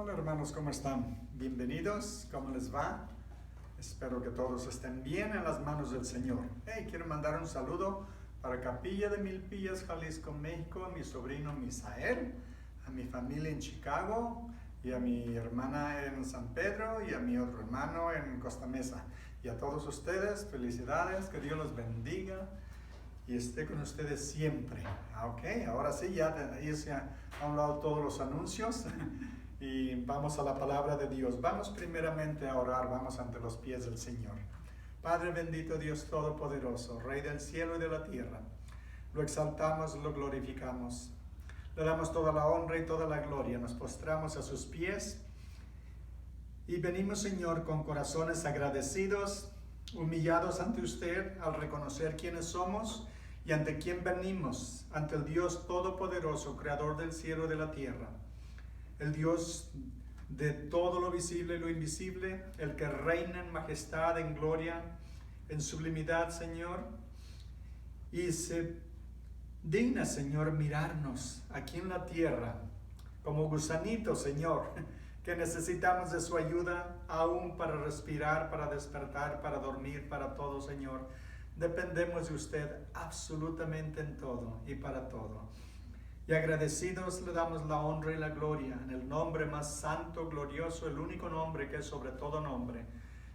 Hola hermanos, ¿cómo están? Bienvenidos, ¿cómo les va? Espero que todos estén bien en las manos del Señor. Quiero mandar un saludo para Capilla de Milpillas, Jalisco, México, a mi sobrino Misael, a mi familia en Chicago, y a mi hermana en San Pedro, y a mi otro hermano en Costa Mesa. Y a todos ustedes, felicidades, que Dios los bendiga y esté con ustedes siempre. Ahora sí, ya hice a un lado todos los anuncios. Y vamos a la palabra de Dios. Vamos primeramente a orar, vamos ante los pies del Señor. Padre bendito, Dios todopoderoso, Rey del cielo y de la tierra, lo exaltamos, lo glorificamos. Le damos toda la honra y toda la gloria. Nos postramos a sus pies y venimos, Señor, con corazones agradecidos, humillados ante usted al reconocer quiénes somos y ante quién venimos, ante el Dios todopoderoso, creador del cielo y de la tierra. El Dios de todo lo visible y lo invisible, el que reina en majestad, en gloria, en sublimidad, Señor. Y se digna, Señor, mirarnos aquí en la tierra como gusanitos, Señor, que necesitamos de su ayuda aún para respirar, para despertar, para dormir, para todo, Señor. Dependemos de usted absolutamente en todo y para todo. Y agradecidos le damos la honra y la gloria en el nombre más santo, glorioso, el único nombre que es sobre todo nombre,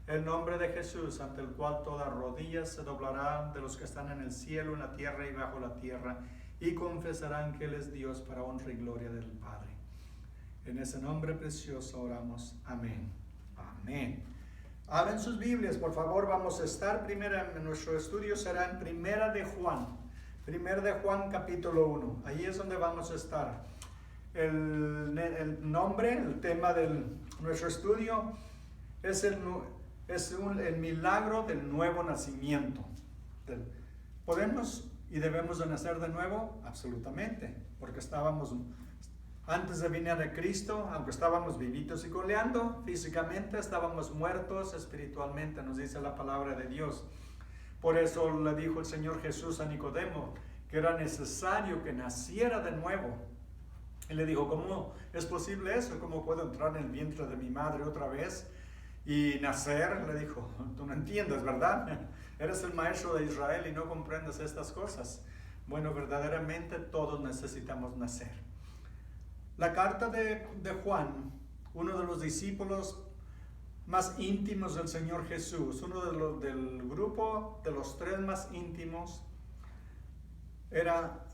el nombre de Jesús, ante el cual toda rodilla se doblará de los que están en el cielo, en la tierra y bajo la tierra, y confesarán que Él es Dios para honra y gloria del Padre. En ese nombre precioso oramos. Amén. Amén. Abren sus Biblias, por favor. Vamos a estar nuestro estudio será en Primera de Juan. Primera de Juan capítulo 1, ahí es donde vamos a estar. El nombre, el tema de nuestro estudio es el milagro del nuevo nacimiento. ¿Podemos y debemos de nacer de nuevo? Absolutamente, porque estábamos, antes de venir a Cristo, aunque estábamos vivitos y coleando, físicamente estábamos muertos espiritualmente, nos dice la palabra de Dios. Por eso le dijo el Señor Jesús a Nicodemo que era necesario que naciera de nuevo. Él le dijo, ¿cómo es posible eso? ¿Cómo puedo entrar en el vientre de mi madre otra vez y nacer? Le dijo, tú no entiendes, ¿verdad? Eres el maestro de Israel y no comprendes estas cosas. Bueno, verdaderamente todos necesitamos nacer. La carta de Juan, uno de los discípulos más íntimos del Señor Jesús, uno del grupo de los tres más íntimos, era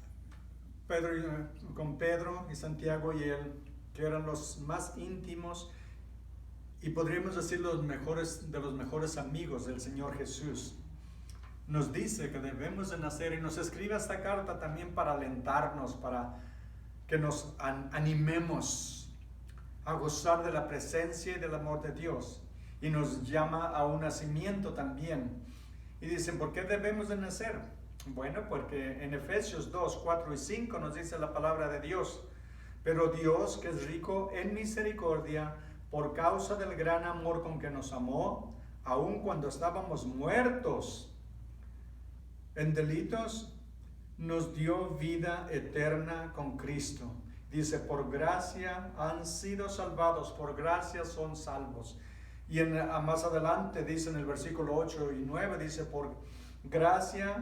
con Pedro y Santiago y él, que eran los más íntimos y podríamos decir los mejores amigos del Señor Jesús. Nos dice que debemos de nacer y nos escribe esta carta también para alentarnos, para que nos animemos a gozar de la presencia y del amor de Dios, y nos llama a un nacimiento también. Y dicen, ¿por qué debemos de nacer? Bueno, porque en Efesios 2, 4 y 5 nos dice la palabra de Dios, pero Dios, que es rico en misericordia, por causa del gran amor con que nos amó, aun cuando estábamos muertos en delitos, nos dio vida eterna con Cristo. Dice, por gracia han sido salvados, por gracia son salvos. Y más adelante dice en el versículo 8 y 9, dice, por gracia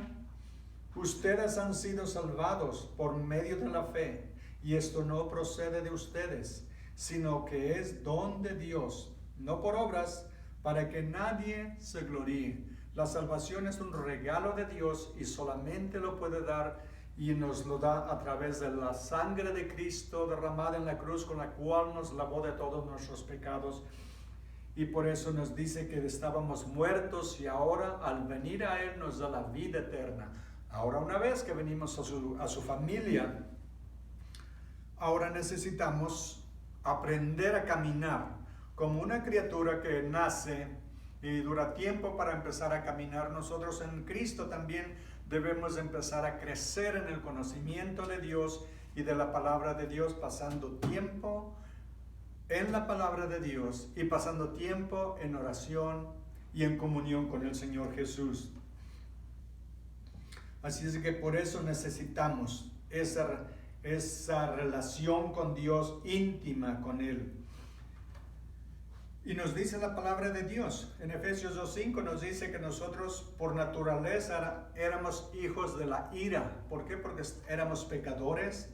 ustedes han sido salvados por medio de la fe. Y esto no procede de ustedes, sino que es don de Dios, no por obras, para que nadie se gloríe. La salvación es un regalo de Dios y solamente lo puede dar y nos lo da a través de la sangre de Cristo derramada en la cruz, con la cual nos lavó de todos nuestros pecados. Y por eso nos dice que estábamos muertos y ahora al venir a Él nos da la vida eterna. Ahora, una vez que venimos a su familia, ahora necesitamos aprender a caminar como una criatura que nace y dura tiempo para empezar a caminar. Nosotros en Cristo también debemos empezar a crecer en el conocimiento de Dios y de la palabra de Dios, pasando tiempo en la palabra de Dios y pasando tiempo en oración y en comunión con el Señor Jesús. Así es que por eso necesitamos esa relación con Dios íntima con Él. Y nos dice la palabra de Dios. En Efesios 2:5 nos dice que nosotros por naturaleza éramos hijos de la ira. ¿Por qué? Porque éramos pecadores,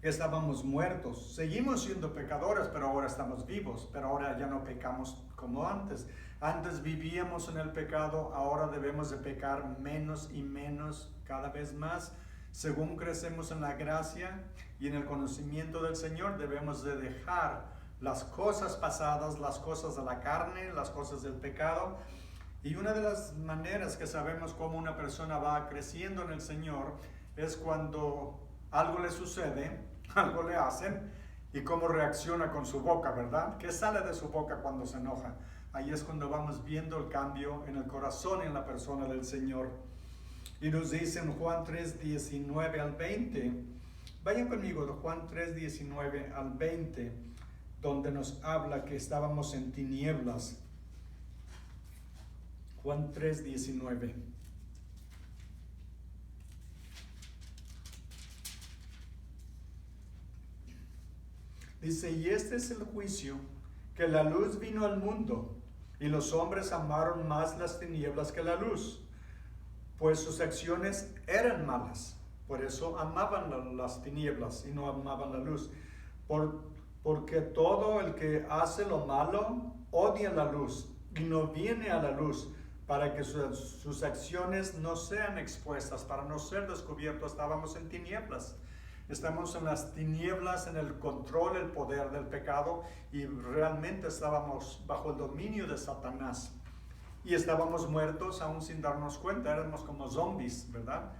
estábamos muertos. Seguimos siendo pecadores, pero ahora estamos vivos. Pero ahora ya no pecamos como antes. Antes vivíamos en el pecado, ahora debemos de pecar menos y menos, cada vez más. Según crecemos en la gracia y en el conocimiento del Señor, debemos de dejar las cosas pasadas, las cosas de la carne, las cosas del pecado. Y una de las maneras que sabemos cómo una persona va creciendo en el Señor es cuando algo le sucede, algo le hacen, y cómo reacciona con su boca, ¿verdad? ¿Qué sale de su boca cuando se enoja? Ahí es cuando vamos viendo el cambio en el corazón y en la persona del Señor. Y nos dice en Juan 3:19 al 20, vayan conmigo, Juan 3:19 al 20, donde nos habla que estábamos en tinieblas. Juan 3:19. Dice, y este es el juicio, que la luz vino al mundo, y los hombres amaron más las tinieblas que la luz, pues sus acciones eran malas. Por eso amaban las tinieblas y no amaban la luz. Porque todo el que hace lo malo odia la luz y no viene a la luz, para que sus acciones no sean expuestas, para no ser descubiertos. Estábamos en tinieblas. Estamos en las tinieblas, en el control, el poder del pecado, y realmente estábamos bajo el dominio de Satanás. Y estábamos muertos aún sin darnos cuenta, éramos como zombies, ¿verdad?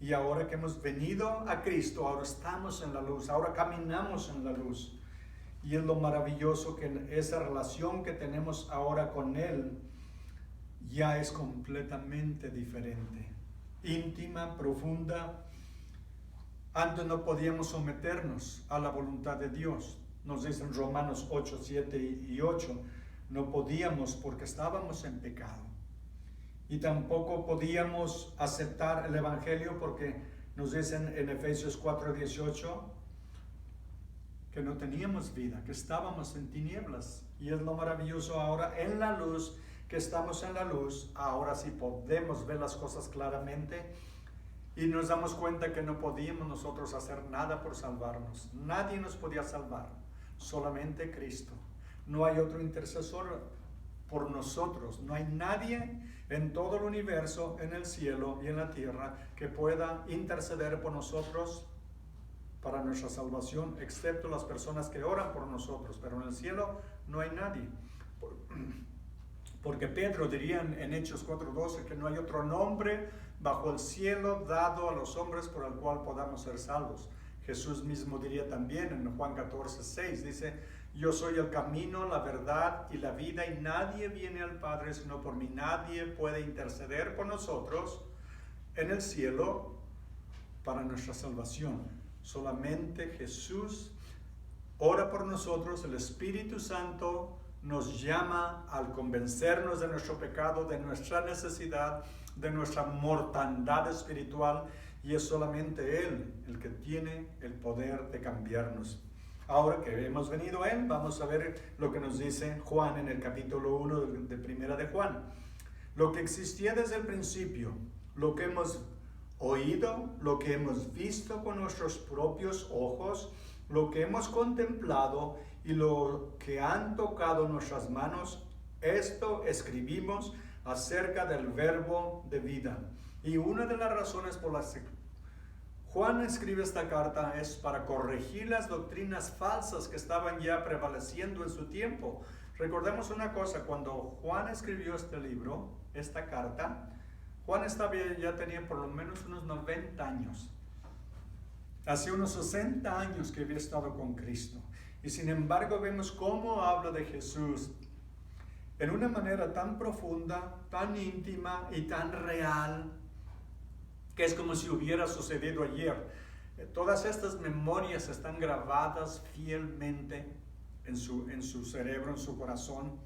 Y ahora que hemos venido a Cristo, ahora estamos en la luz, ahora caminamos en la luz. Y es lo maravilloso que esa relación que tenemos ahora con Él ya es completamente diferente, íntima, profunda. Antes no podíamos someternos a la voluntad de Dios. Nos dicen Romanos 8, 7 y 8. No podíamos porque estábamos en pecado. Y tampoco podíamos aceptar el Evangelio porque nos dicen en Efesios 4, 18 que no teníamos vida, que estábamos en tinieblas. Y es lo maravilloso ahora en la luz, que estamos en la luz. Ahora sí podemos ver las cosas claramente. Y nos damos cuenta que no podíamos nosotros hacer nada por salvarnos. Nadie nos podía salvar, solamente Cristo. No hay otro intercesor por nosotros. No hay nadie en todo el universo, en el cielo y en la tierra, que pueda interceder por nosotros para nuestra salvación, excepto las personas que oran por nosotros. Pero en el cielo no hay nadie. Porque Pedro diría en Hechos 4:12 que no hay otro nombre bajo el cielo dado a los hombres por el cual podamos ser salvos. Jesús mismo diría también en Juan 14:6, dice, yo soy el camino, la verdad y la vida, y nadie viene al Padre sino por mí. Nadie puede interceder por nosotros en el cielo para nuestra salvación. Solamente Jesús ora por nosotros. El Espíritu Santo nos llama al convencernos de nuestro pecado, de nuestra necesidad, de nuestra mortandad espiritual, y es solamente Él el que tiene el poder de cambiarnos. Ahora que hemos venido a Él, vamos a ver lo que nos dice Juan en el capítulo 1 de Primera de Juan. Lo que existía desde el principio, lo que hemos oído, lo que hemos visto con nuestros propios ojos, lo que hemos contemplado y lo que han tocado nuestras manos, esto escribimos acerca del verbo de vida. Y una de las razones por las que Juan escribe esta carta es para corregir las doctrinas falsas que estaban ya prevaleciendo en su tiempo. Recordemos una cosa, cuando Juan escribió este libro, esta carta, Juan ya tenía por lo menos unos 90 años. Hace unos 60 años que había estado con Cristo. Y sin embargo vemos cómo habla de Jesús en una manera tan profunda, tan íntima y tan real, que es como si hubiera sucedido ayer. Todas estas memorias están grabadas fielmente en su cerebro, en su corazón.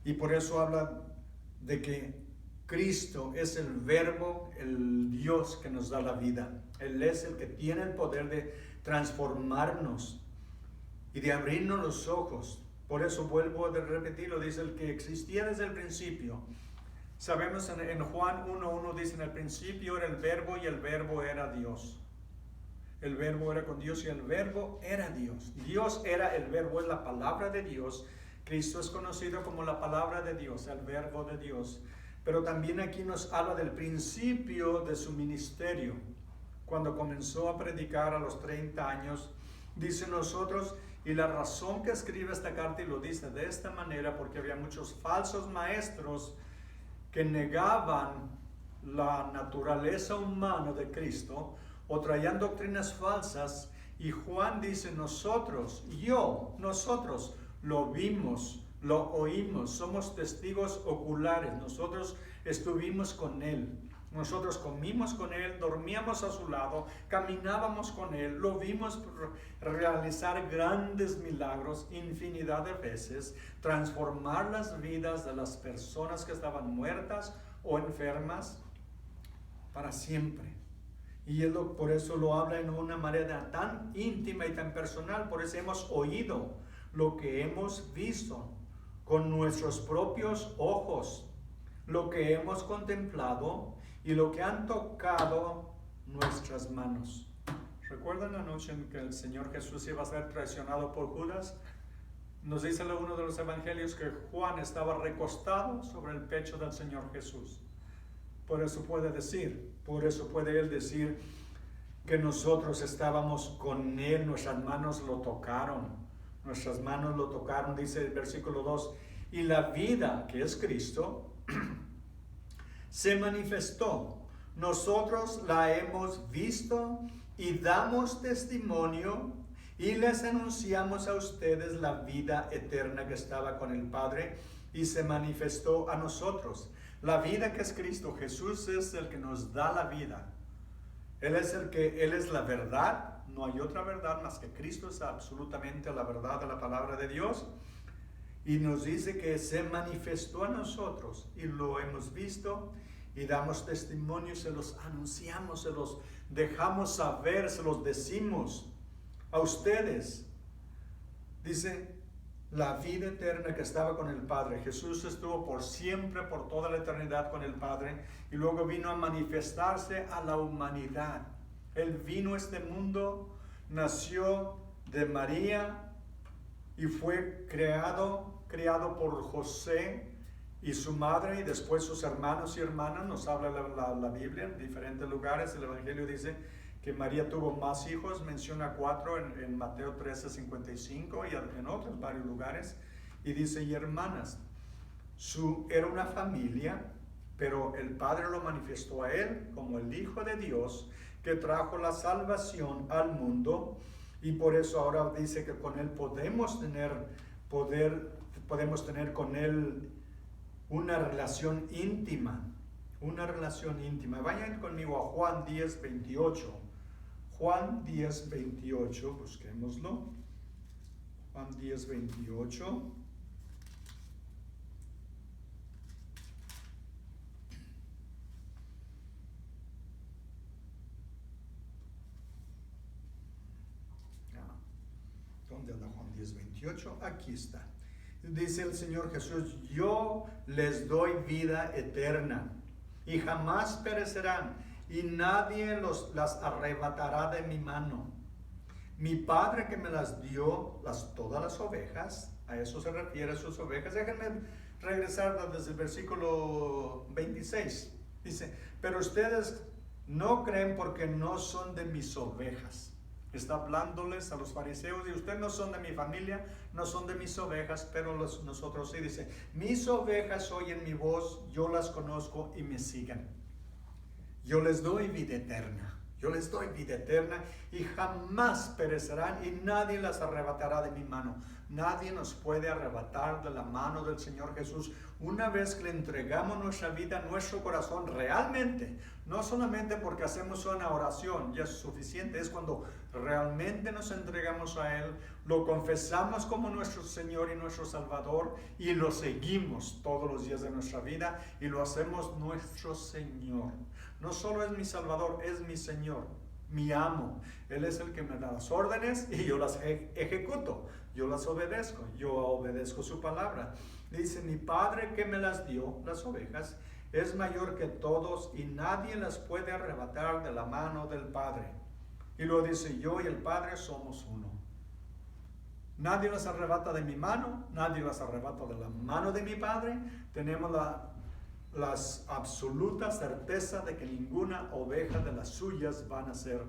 Y por eso habla de que Cristo es el verbo, el Dios que nos da la vida. Él es el que tiene el poder de transformarnos y de abrirnos los ojos Por eso vuelvo a repetirlo, dice el que existía desde el principio. Sabemos en Juan 1:1 dice, en el principio era el verbo y el verbo era Dios. El verbo era con Dios y el verbo era Dios. Dios era el verbo, es la palabra de Dios. Cristo es conocido como la palabra de Dios, el verbo de Dios. Pero también aquí nos habla del principio de su ministerio. Cuando comenzó a predicar a los 30 años, dice nosotros, y la razón que escribe esta carta y lo dice de esta manera, porque había muchos falsos maestros que negaban la naturaleza humana de Cristo o traían doctrinas falsas, y Juan dice, nosotros lo vimos, lo oímos, somos testigos oculares, nosotros estuvimos con Él. Nosotros comimos con Él, dormíamos a su lado, caminábamos con Él, lo vimos realizar grandes milagros infinidad de veces, transformar las vidas de las personas que estaban muertas o enfermas para siempre. Y Él por eso lo habla en una manera tan íntima y tan personal, por eso hemos oído lo que hemos visto con nuestros propios ojos, lo que hemos contemplado y lo que han tocado nuestras manos. ¿Recuerdan la noche en que el Señor Jesús iba a ser traicionado por Judas? Nos dice uno de los evangelios que Juan estaba recostado sobre el pecho del Señor Jesús. Por eso puede él decir que nosotros estábamos con Él, nuestras manos lo tocaron, dice el versículo 2, y la vida que es Cristo se manifestó. Nosotros la hemos visto y damos testimonio y les anunciamos a ustedes la vida eterna que estaba con el Padre y se manifestó a nosotros. La vida que es Cristo, Jesús es el que nos da la vida. Él es la verdad, no hay otra verdad más que Cristo es absolutamente la verdad de la palabra de Dios. Y nos dice que se manifestó a nosotros y lo hemos visto y damos testimonio, se los anunciamos, se los dejamos saber, se los decimos a ustedes. Dice, la vida eterna que estaba con el Padre. Jesús estuvo por siempre, por toda la eternidad con el Padre y luego vino a manifestarse a la humanidad. Él vino a este mundo, nació de María y fue creado por José y su madre y después sus hermanos y hermanas. Nos habla la Biblia en diferentes lugares. El Evangelio dice que María tuvo más hijos, menciona 4 en Mateo 13:55 y en otros varios lugares. Y dice, y hermanas, era una familia, pero el Padre lo manifestó a Él como el Hijo de Dios que trajo la salvación al mundo. Y por eso ahora dice que con Él podemos tener con Él una relación íntima. Vayan conmigo a Juan 10:28. Juan 10:28, busquémoslo. Juan 10:28. ¿Dónde anda Juan 10:28? Aquí está. Dice el Señor Jesús, yo les doy vida eterna y jamás perecerán y nadie las arrebatará de mi mano. Mi Padre que me las dio, todas las ovejas, a eso se refiere a sus ovejas. Déjenme regresar desde el versículo 26. Dice, pero ustedes no creen porque no son de mis ovejas. Está hablándoles a los fariseos y ustedes no son de mi familia, no son de mis ovejas, pero nosotros sí. Dice, mis ovejas oyen mi voz, yo las conozco y me siguen. Yo les doy vida eterna y jamás perecerán y nadie las arrebatará de mi mano. Nadie nos puede arrebatar de la mano del Señor Jesús una vez que le entregamos nuestra vida, nuestro corazón realmente. No solamente porque hacemos una oración, ya es suficiente, es cuando realmente nos entregamos a Él, lo confesamos como nuestro Señor y nuestro Salvador y lo seguimos todos los días de nuestra vida y lo hacemos nuestro Señor. No solo es mi Salvador, es mi Señor, mi amo. Él es el que me da las órdenes y yo las ejecuto. yo las obedezco, yo obedezco su palabra. Dice, mi Padre que me las dio, las ovejas, es mayor que todos y nadie las puede arrebatar de la mano del Padre. Y luego dice, yo y el Padre somos uno. Nadie las arrebata de mi mano, nadie las arrebata de la mano de mi Padre. Tenemos la absoluta certeza de que ninguna oveja de las suyas van a ser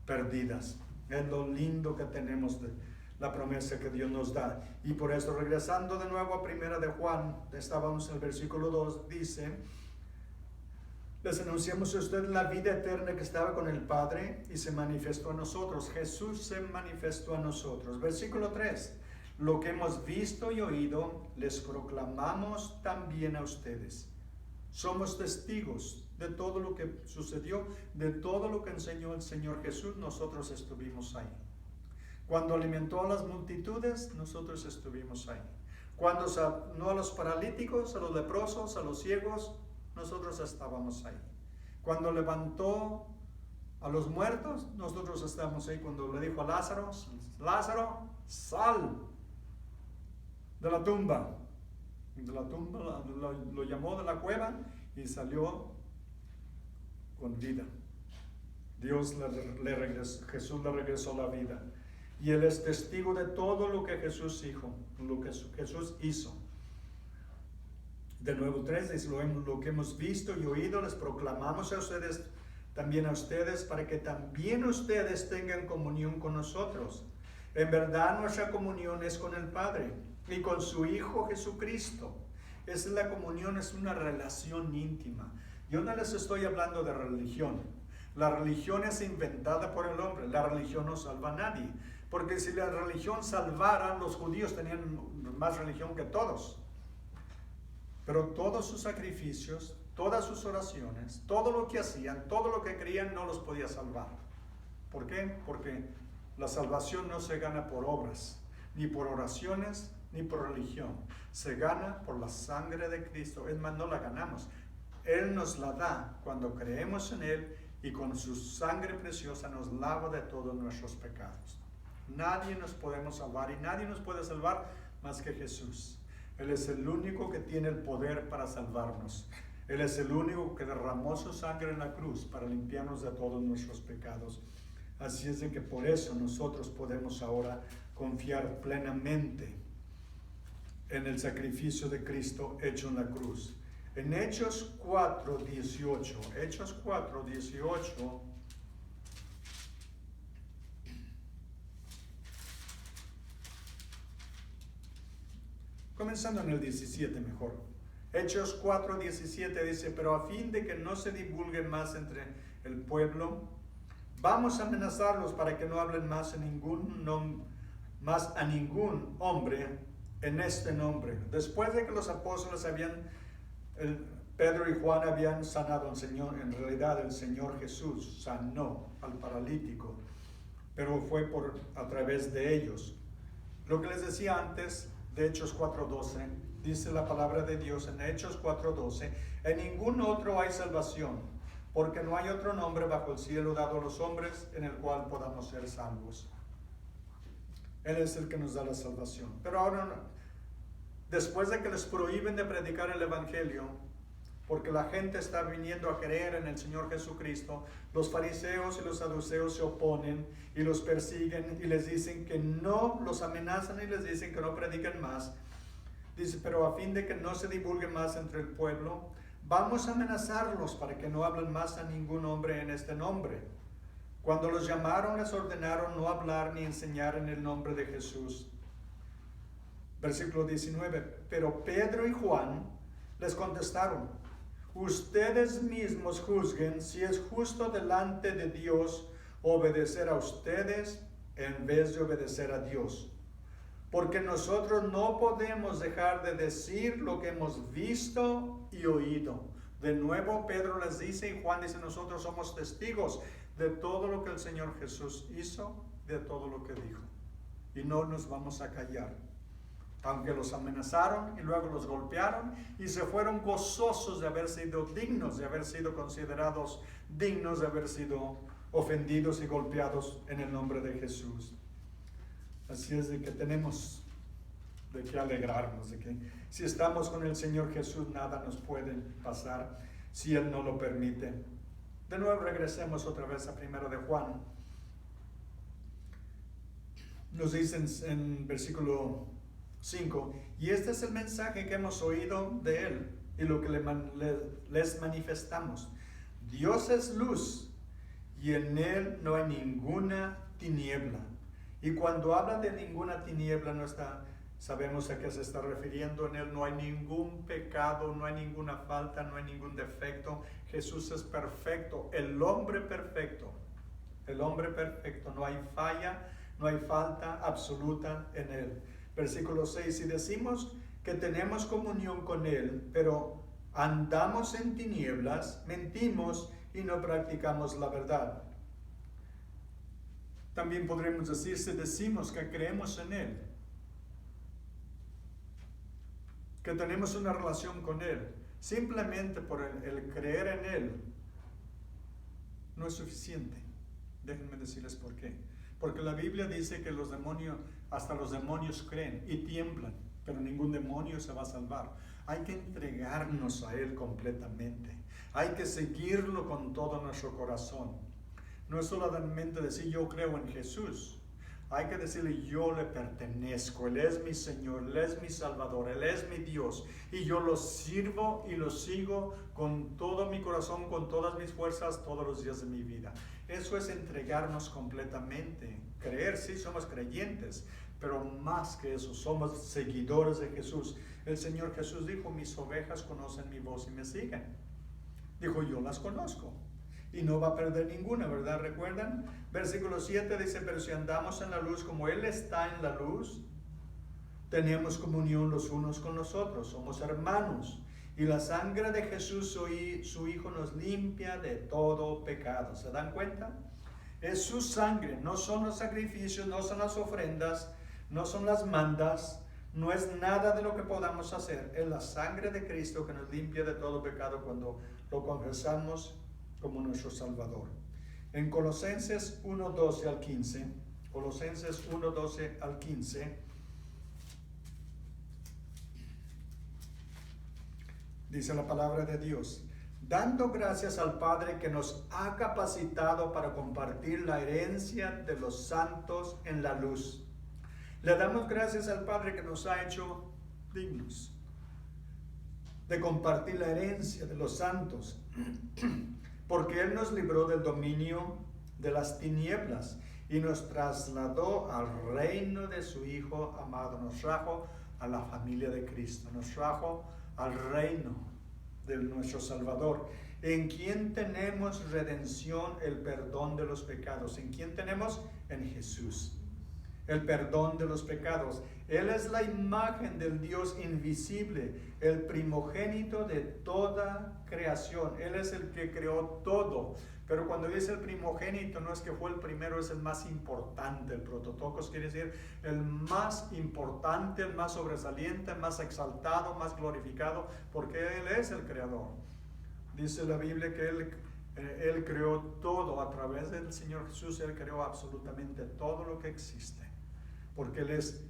perdidas. Es lo lindo que tenemos de la promesa que Dios nos da. Y por eso, regresando de nuevo a 1 de Juan, estábamos en el versículo 2, dice, les anunciamos a ustedes la vida eterna que estaba con el Padre y se manifestó a nosotros. Jesús se manifestó a nosotros. Versículo 3, lo que hemos visto y oído, les proclamamos también a ustedes. Somos testigos de todo lo que sucedió, de todo lo que enseñó el Señor Jesús. Nosotros estuvimos ahí. Cuando alimentó a las multitudes, nosotros estuvimos ahí. Cuando sanó a los paralíticos, a los leprosos, a los ciegos, nosotros estábamos ahí. Cuando levantó a los muertos, nosotros estábamos ahí. Cuando le dijo a Lázaro, Lázaro, sal de la tumba. De la tumba lo llamó de la cueva y salió con vida. Jesús le regresó la vida. Y Él es testigo de todo lo que Jesús dijo, lo que Jesús hizo. De nuevo 3 dice, lo que hemos visto y oído les proclamamos a ustedes, también a ustedes, para que también ustedes tengan comunión con nosotros. En verdad nuestra comunión es con el Padre y con su Hijo Jesucristo. Esa es la comunión, es una relación íntima. Yo no les estoy hablando de religión. La religión es inventada por el hombre. La religión no salva a nadie. Porque si la religión salvara, los judíos tenían más religión que todos. Pero todos sus sacrificios, todas sus oraciones, todo lo que hacían, todo lo que creían no los podía salvar. ¿Por qué? Porque la salvación no se gana por obras, ni por oraciones, ni por religión. Se gana por la sangre de Cristo. Es más, no la ganamos. Él nos la da cuando creemos en Él y con su sangre preciosa nos lava de todos nuestros pecados. Nadie nos podemos salvar y nadie nos puede salvar más que Jesús. Él es el único que tiene el poder para salvarnos. Él es el único que derramó su sangre en la cruz para limpiarnos de todos nuestros pecados. Así es de que por eso nosotros podemos ahora confiar plenamente en el sacrificio de Cristo hecho en la cruz. En Hechos 4:18, Hechos 4:18, comenzando en el 17 mejor. Hechos 4:17 dice, pero a fin de que no se divulgue más entre el pueblo, vamos a amenazarlos para que no hablen más a ningún hombre en este nombre. Después de que los apóstoles Pedro y Juan habían sanado al Señor, en realidad el Señor Jesús sanó al paralítico, pero fue a través de ellos. Lo que les decía antes de Hechos 4:12, dice la palabra de Dios en Hechos 4:12, en ningún otro hay salvación, porque no hay otro nombre bajo el cielo dado a los hombres en el cual podamos ser salvos. Él es el que nos da la salvación. Pero ahora, después de que les prohíben de predicar el Evangelio, porque la gente está viniendo a creer en el Señor Jesucristo, los fariseos y los saduceos se oponen y los persiguen y les dicen que no, los amenazan y les dicen que no prediquen más. Dice, pero a fin de que no se divulgue más entre el pueblo, vamos a amenazarlos para que no hablen más a ningún hombre en este nombre. Cuando los llamaron, les ordenaron no hablar ni enseñar en el nombre de Jesús. Versículo 19, pero Pedro y Juan les contestaron, ustedes mismos juzguen si es justo delante de Dios obedecer a ustedes en vez de obedecer a Dios. Porque nosotros no podemos dejar de decir lo que hemos visto y oído. De nuevo Pedro les dice y Juan dice, nosotros somos testigos de todo lo que el Señor Jesús hizo, de todo lo que dijo. Y no nos vamos a callar. Aunque los amenazaron y luego los golpearon y se fueron gozosos de haber sido dignos, de haber sido considerados dignos, de haber sido ofendidos y golpeados en el nombre de Jesús. Así es de que tenemos de qué alegrarnos, de que si estamos con el Señor Jesús, nada nos puede pasar si Él no lo permite. De nuevo regresemos otra vez a 1 de Juan. Nos dicen en versículo 5, y este es el mensaje que hemos oído de Él y lo que les manifestamos. Dios es luz y en Él no hay ninguna tiniebla. Y cuando habla de ninguna tiniebla, sabemos a qué se está refiriendo. En Él no hay ningún pecado, no hay ninguna falta, no hay ningún defecto. Jesús es perfecto, el hombre perfecto. El hombre perfecto, no hay falla, no hay falta absoluta en Él. Versículo 6, si decimos que tenemos comunión con Él, pero andamos en tinieblas, mentimos y no practicamos la verdad. También podremos decir, si decimos que creemos en Él, que tenemos una relación con Él, simplemente por el creer en Él, no es suficiente. Déjenme decirles por qué. Porque la Biblia dice que los demonios, hasta los demonios creen y tiemblan, pero ningún demonio se va a salvar. Hay que entregarnos a Él completamente. Hay que seguirlo con todo nuestro corazón. No es solamente decir yo creo en Jesús. Hay que decirle yo le pertenezco. Él es mi Señor, Él es mi Salvador, Él es mi Dios. Y yo lo sirvo y lo sigo con todo mi corazón, con todas mis fuerzas, todos los días de mi vida. Eso es entregarnos completamente. Creer, sí, somos creyentes, pero más que eso, somos seguidores de Jesús. El Señor Jesús dijo, mis ovejas conocen mi voz y me siguen. Dijo, yo las conozco. Y no va a perder ninguna, ¿verdad? ¿Recuerdan? Versículo 7 dice, pero si andamos en la luz como Él está en la luz, tenemos comunión los unos con los otros, somos hermanos. Y la sangre de Jesús, su Hijo, nos limpia de todo pecado. ¿Se dan cuenta? Es su sangre, no son los sacrificios, no son las ofrendas, no son las mandas, no es nada de lo que podamos hacer. Es la sangre de Cristo que nos limpia de todo pecado cuando lo confesamos como nuestro Salvador. En Colosenses 1:12 al 15, Colosenses 1:12 al 15, dice la palabra de Dios, dando gracias al Padre que nos ha capacitado para compartir la herencia de los santos en la luz. Le damos gracias al Padre que nos ha hecho dignos de compartir la herencia de los santos, porque Él nos libró del dominio de las tinieblas y nos trasladó al reino de su Hijo amado. Nos trajo a la familia de Cristo, nos trajo al reino de nuestro Salvador, en quien tenemos redención, el perdón de los pecados. ¿En quién tenemos? En Jesús. El perdón de los pecados. Él es la imagen del Dios invisible, el primogénito de toda creación. Él es el que creó todo. Pero cuando dice el primogénito, no es que fue el primero, es el más importante. El prototokos quiere decir el más importante, el más sobresaliente, el más exaltado, más glorificado, porque Él es el creador. Dice la Biblia que Él creó todo a través del Señor Jesús. Él creó absolutamente todo lo que existe, porque Él es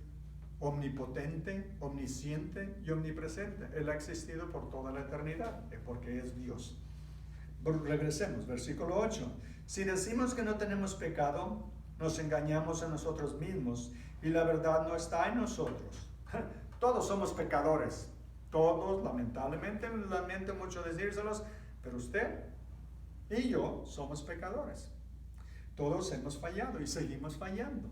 omnipotente, omnisciente y omnipresente. Él ha existido por toda la eternidad, porque es Dios. Regresemos, versículo 8. Si decimos que no tenemos pecado, nos engañamos a nosotros mismos y la verdad no está en nosotros. Todos somos pecadores. Todos, lamentablemente, lamento mucho decírselos, pero usted y yo somos pecadores. Todos hemos fallado y seguimos fallando.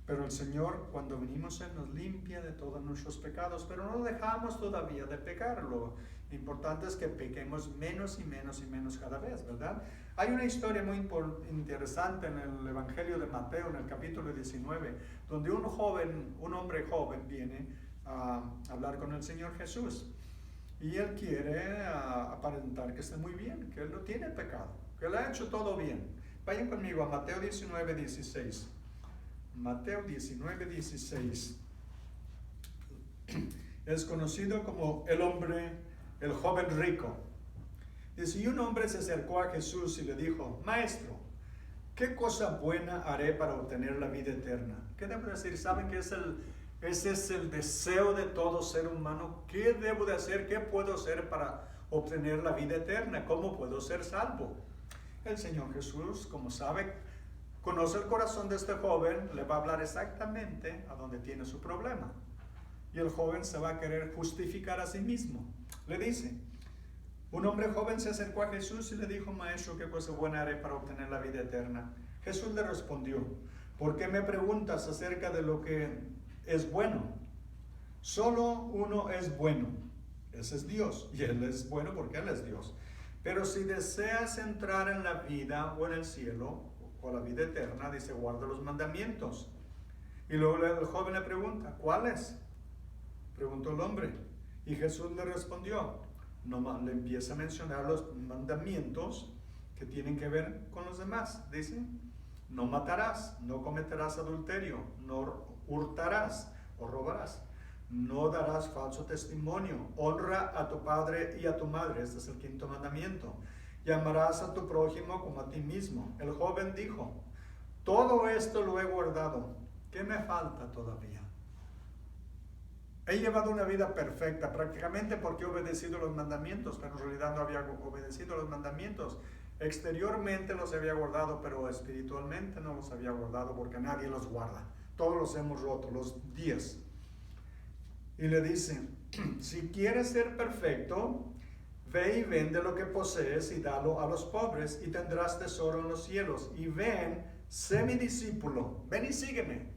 Pero el Señor, cuando venimos, Él nos limpia de todos nuestros pecados, pero no dejamos todavía de pecar. Lo importante es que pequemos menos y menos y menos cada vez, ¿verdad? Hay una historia muy interesante en el Evangelio de Mateo, en el capítulo 19, donde un hombre joven viene a hablar con el Señor Jesús. Y él quiere aparentar que está muy bien, que él no tiene pecado, que él ha hecho todo bien. Vayan conmigo a Mateo 19:16. Mateo 19:16 es conocido como el joven rico. Dice, y un hombre se acercó a Jesús y le dijo, Maestro, ¿qué cosa buena haré para obtener la vida eterna? ¿Qué debo decir? ¿Saben que ese es el deseo de todo ser humano? ¿Qué debo de hacer? ¿Qué puedo hacer para obtener la vida eterna? ¿Cómo puedo ser salvo? El Señor Jesús, como sabe, conoce el corazón de este joven, le va a hablar exactamente a donde tiene su problema. Y el joven se va a querer justificar a sí mismo. Le dice, un hombre joven se acercó a Jesús y le dijo, Maestro, ¿qué cosa buena haré para obtener la vida eterna? Jesús le respondió, ¿por qué me preguntas acerca de lo que es bueno? Solo uno es bueno, ese es Dios, y Él es bueno porque Él es Dios. Pero si deseas entrar en la vida o en el cielo, o la vida eterna, dice, guarda los mandamientos. Y luego el joven le pregunta, ¿cuáles? Preguntó el hombre. Y Jesús le respondió, le empieza a mencionar los mandamientos que tienen que ver con los demás. Dice, no matarás, no cometerás adulterio, no hurtarás o robarás, no darás falso testimonio, honra a tu padre y a tu madre. Este es el quinto mandamiento. Y amarás a tu prójimo como a ti mismo. El joven dijo, todo esto lo he guardado. ¿Qué me falta todavía? He llevado una vida perfecta, prácticamente porque he obedecido los mandamientos, pero en realidad no había obedecido los mandamientos. Exteriormente los había guardado, pero espiritualmente no los había guardado porque nadie los guarda. Todos los hemos roto, los 10. Y le dice, si quieres ser perfecto, ve y vende lo que posees y dalo a los pobres y tendrás tesoro en los cielos. Y ven, sé mi discípulo, ven y sígueme.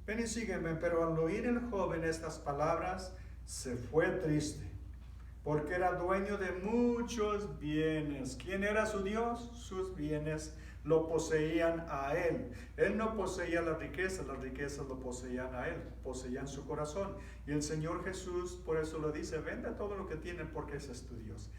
Ven y sígueme. Pero al oír el joven estas palabras, se fue triste, porque era dueño de muchos bienes. ¿Quién era su Dios? Sus bienes lo poseían a él. Él no poseía las riquezas lo poseían a él, poseían su corazón. Y el Señor Jesús por eso lo dice, vende todo lo que tiene porque ese es tu Dios.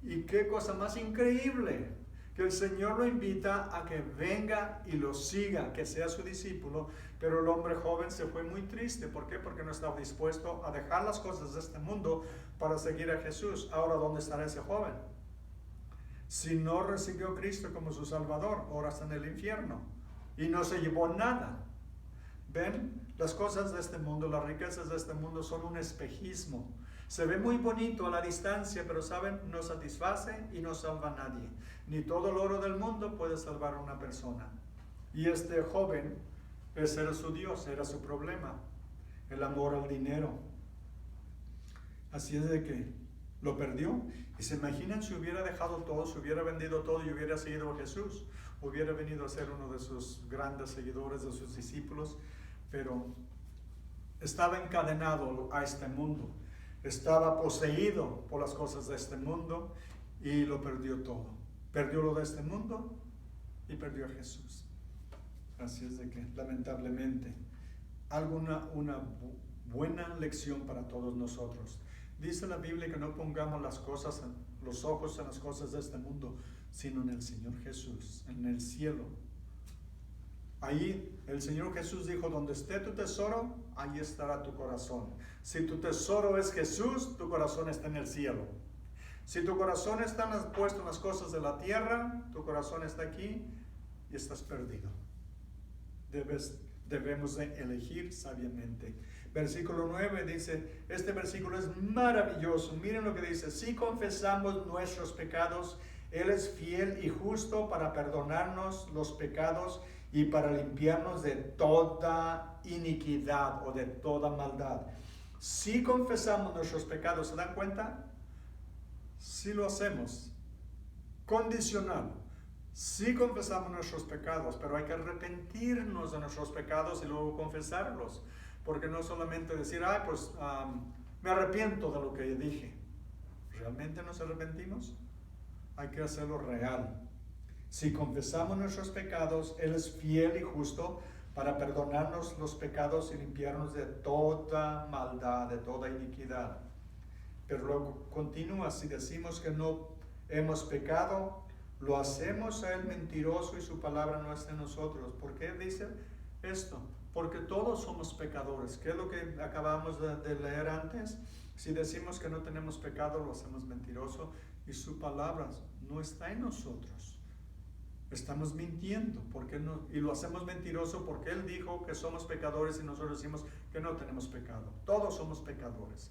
Y qué cosa más increíble, que el Señor lo invita a que venga y lo siga, que sea su discípulo, pero el hombre joven se fue muy triste. ¿Por qué? Porque no estaba dispuesto a dejar las cosas de este mundo para seguir a Jesús. Ahora, ¿dónde estará ese joven? Si no recibió a Cristo como su Salvador, ahora está en el infierno y no se llevó nada. ¿Ven? Las cosas de este mundo, las riquezas de este mundo son un espejismo. Se ve muy bonito a la distancia, pero ¿saben? No satisface y no salva a nadie. Ni todo el oro del mundo puede salvar a una persona. Y este joven, ese era su Dios, era su problema, el amor al dinero. Así es de que lo perdió. Y se imaginan si hubiera dejado todo, si hubiera vendido todo y hubiera seguido a Jesús, hubiera venido a ser uno de sus grandes seguidores, de sus discípulos, pero estaba encadenado a este mundo, estaba poseído por las cosas de este mundo y lo perdió todo. Perdió lo de este mundo y perdió a Jesús. Así es de que, lamentablemente, una buena lección para todos nosotros. Dice la Biblia que no pongamos los ojos en las cosas de este mundo, sino en el Señor Jesús, en el cielo. Ahí el Señor Jesús dijo, donde esté tu tesoro, ahí estará tu corazón. Si tu tesoro es Jesús, tu corazón está en el cielo. Si tu corazón está puesto en las cosas de la tierra, tu corazón está aquí y estás perdido. Debemos de elegir sabiamente. Versículo 9 dice, este versículo es maravilloso. Miren lo que dice, si confesamos nuestros pecados, Él es fiel y justo para perdonarnos los pecados y para limpiarnos de toda iniquidad o de toda maldad. Si confesamos nuestros pecados, ¿se dan cuenta? Si lo hacemos, condicional. Sí confesamos nuestros pecados, pero hay que arrepentirnos de nuestros pecados y luego confesarlos. Porque no solamente decir, me arrepiento de lo que dije. ¿Realmente nos arrepentimos? Hay que hacerlo real. Si confesamos nuestros pecados, Él es fiel y justo para perdonarnos los pecados y limpiarnos de toda maldad, de toda iniquidad. Pero luego continúa, si decimos que no hemos pecado, lo hacemos a Él mentiroso y su palabra no está en nosotros. ¿Por qué dice esto? Porque todos somos pecadores. ¿Qué es lo que acabamos de leer antes? Si decimos que no tenemos pecado, lo hacemos mentiroso y su palabra no está en nosotros. estamos mintiendo. Y lo hacemos mentiroso porque Él dijo que somos pecadores y nosotros decimos que no tenemos pecado. Todos somos pecadores.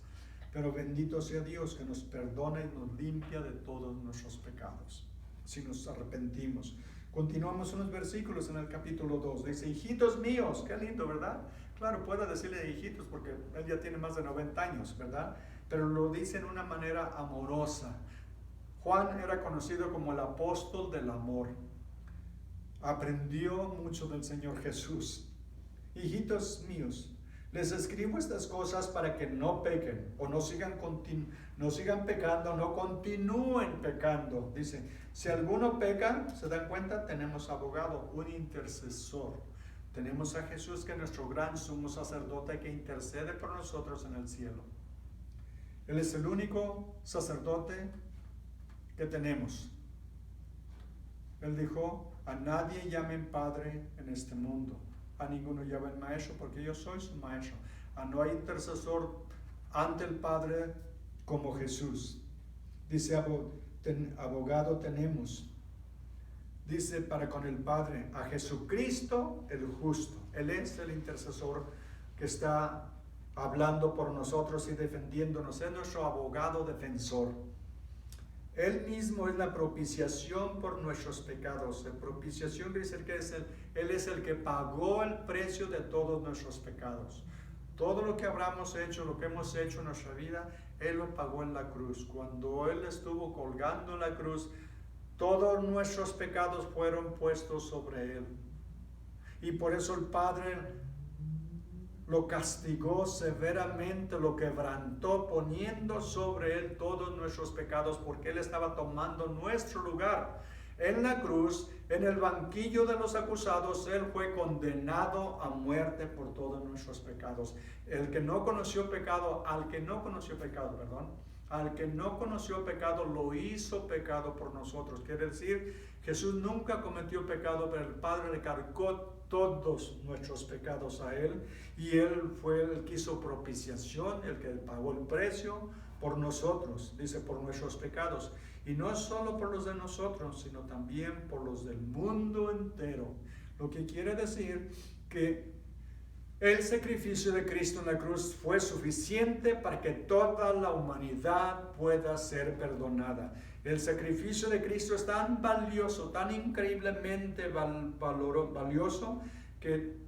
Pero bendito sea Dios que nos perdona y nos limpia de todos nuestros pecados, si nos arrepentimos. Continuamos unos versículos en el capítulo 2. Dice, hijitos míos, qué lindo, ¿verdad? Claro, puedo decirle hijitos porque Él ya tiene más de 90 años, ¿verdad? Pero lo dice en una manera amorosa. Juan era conocido como el apóstol del amor. Aprendió mucho del Señor Jesús. Hijitos míos, les escribo estas cosas para que no pequen o no sigan pecando, no continúen pecando. Dice, si alguno peca, ¿se dan cuenta? Tenemos abogado, un intercesor. Tenemos a Jesús que es nuestro gran sumo sacerdote que intercede por nosotros en el cielo. Él es el único sacerdote que tenemos. Él dijo, a nadie llamen Padre en este mundo. A ninguno llamen Maestro, porque yo soy su Maestro. No hay intercesor ante el Padre como Jesús. Dice, abogado tenemos. Dice, para con el Padre, a Jesucristo el justo. Él es el intercesor que está hablando por nosotros y defendiéndonos. Es nuestro abogado defensor. Él mismo es la propiciación por nuestros pecados. La propiciación quiere decir que Él es el que pagó el precio de todos nuestros pecados. Todo lo que habramos hecho, lo que hemos hecho en nuestra vida, Él lo pagó en la cruz. Cuando Él estuvo colgando en la cruz, todos nuestros pecados fueron puestos sobre Él. Y por eso el Padre lo castigó severamente, lo quebrantó, poniendo sobre Él todos nuestros pecados, porque Él estaba tomando nuestro lugar. En la cruz, en el banquillo de los acusados, Él fue condenado a muerte por todos nuestros pecados. Al que no conoció pecado, lo hizo pecado por nosotros. Quiere decir, Jesús nunca cometió pecado, pero el Padre le cargó todos nuestros pecados a Él, y Él fue el que hizo propiciación, el que pagó el precio por nosotros, dice, por nuestros pecados, y no solo por los de nosotros, sino también por los del mundo entero. Lo que quiere decir que el sacrificio de Cristo en la cruz fue suficiente para que toda la humanidad pueda ser perdonada. El sacrificio de Cristo es tan valioso, tan increíblemente valioso, que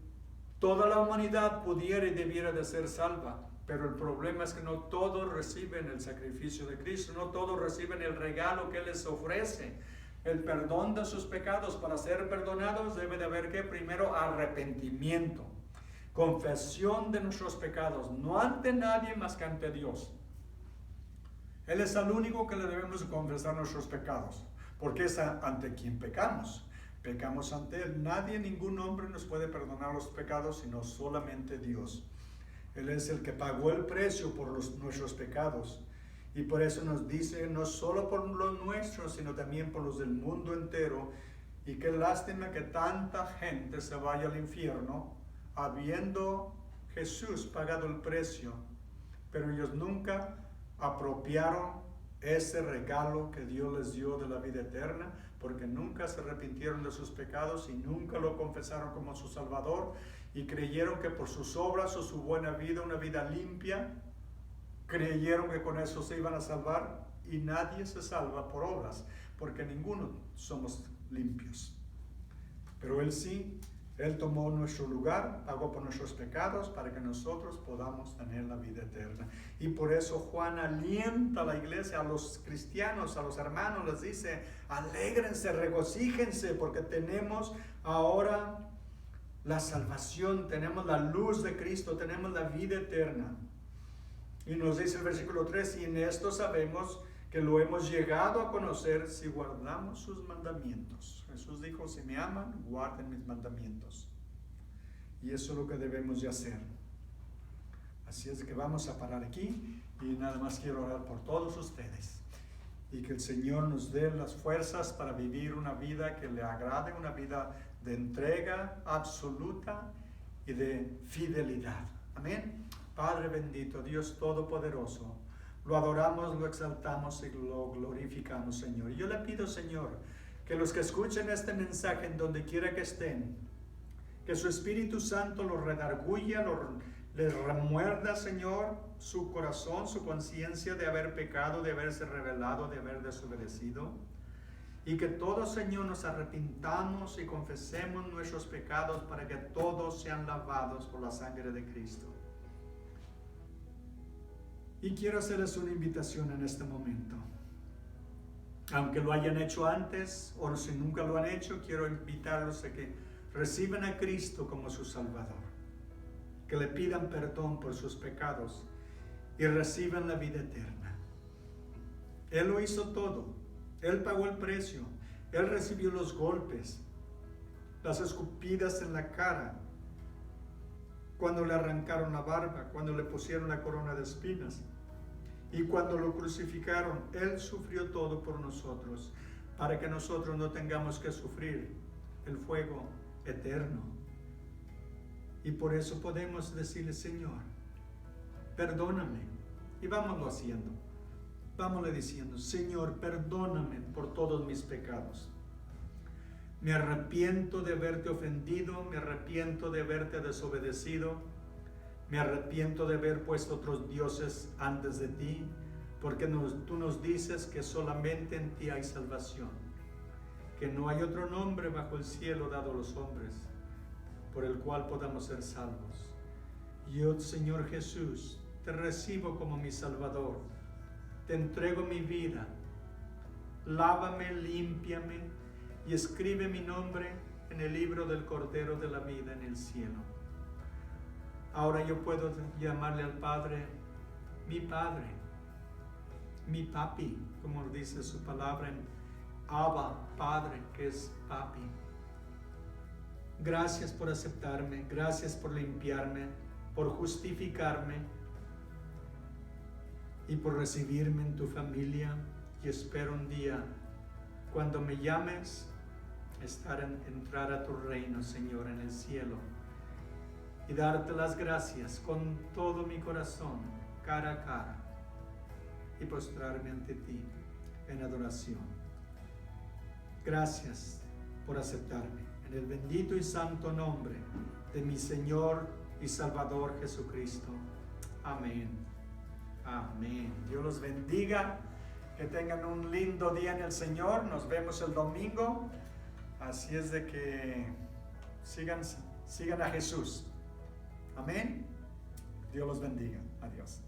toda la humanidad pudiera y debiera de ser salva. Pero el problema es que no todos reciben el sacrificio de Cristo, no todos reciben el regalo que Él les ofrece. El perdón de sus pecados. Para ser perdonados debe de haber que primero arrepentimiento, confesión de nuestros pecados, no ante nadie más que ante Dios. Él es el único que le debemos confesar nuestros pecados, porque es ante quien pecamos. Pecamos ante Él. Nadie, ningún hombre nos puede perdonar los pecados, sino solamente Dios. Él es el que pagó el precio por nuestros pecados. Y por eso nos dice, no solo por los nuestros, sino también por los del mundo entero. Y qué lástima que tanta gente se vaya al infierno, habiendo Jesús pagado el precio, pero ellos nunca apropiaron ese regalo que Dios les dio de la vida eterna, porque nunca se arrepintieron de sus pecados y nunca lo confesaron como su Salvador, y creyeron que por sus obras o su buena vida, una vida limpia, creyeron que con eso se iban a salvar, y nadie se salva por obras, porque ninguno somos limpios. Pero Él sí. Él tomó nuestro lugar, pagó por nuestros pecados para que nosotros podamos tener la vida eterna. Y por eso Juan alienta a la iglesia, a los cristianos, a los hermanos, les dice, alégrense, regocíjense, porque tenemos ahora la salvación, tenemos la luz de Cristo, tenemos la vida eterna. Y nos dice el versículo 3, y en esto sabemos que lo hemos llegado a conocer si guardamos sus mandamientos. Jesús dijo, si me aman, guarden mis mandamientos. Y eso es lo que debemos de hacer. Así es que vamos a parar aquí, y nada más quiero orar por todos ustedes. Y que el Señor nos dé las fuerzas para vivir una vida que le agrade, una vida de entrega absoluta y de fidelidad. Amén. Padre bendito, Dios todopoderoso, lo adoramos, lo exaltamos y lo glorificamos, Señor. Y yo le pido, Señor, Que los que escuchen este mensaje en donde quiera que estén, que su Espíritu Santo los redarguya, les remuerda, Señor, su corazón, su conciencia de haber pecado, de haberse rebelado, de haber desobedecido. Y que todos, Señor, nos arrepintamos y confesemos nuestros pecados para que todos sean lavados por la sangre de Cristo. Y quiero hacerles una invitación en este momento. Aunque lo hayan hecho antes o si nunca lo han hecho, quiero invitarlos a que reciban a Cristo como su Salvador. Que le pidan perdón por sus pecados y reciban la vida eterna. Él lo hizo todo. Él pagó el precio. Él recibió los golpes, las escupidas en la cara, cuando le arrancaron la barba, cuando le pusieron la corona de espinas y cuando lo crucificaron. Él sufrió todo por nosotros, para que nosotros no tengamos que sufrir el fuego eterno. Y por eso podemos decirle: Señor, perdóname. Y vámonos haciendo. Vámonos diciendo: Señor, perdóname por todos mis pecados. Me arrepiento de haberte ofendido, me arrepiento de haberte desobedecido, me arrepiento de haber puesto otros dioses antes de ti, porque tú nos dices que solamente en ti hay salvación, que no hay otro nombre bajo el cielo dado a los hombres por el cual podamos ser salvos. Yo, Señor Jesús, te recibo como mi Salvador. Te entrego mi vida. Lávame, límpiame y escribe mi nombre en el libro del Cordero de la vida en el cielo. Ahora yo puedo llamarle al Padre mi Padre, mi papi, como dice su palabra en Abba, Padre, que es papi. Gracias por aceptarme, gracias por limpiarme, por justificarme y por recibirme en tu familia. Y espero un día, cuando me llames, entrar a tu reino, Señor, en el cielo, y darte las gracias con todo mi corazón, cara a cara, y postrarme ante ti en adoración. Gracias por aceptarme. En el bendito y santo nombre de mi Señor y Salvador Jesucristo. Amén. Amén. Dios los bendiga. Que tengan un lindo día en el Señor. Nos vemos el domingo. Así es de que sigan a Jesús. Amén. Dios los bendiga. Adiós.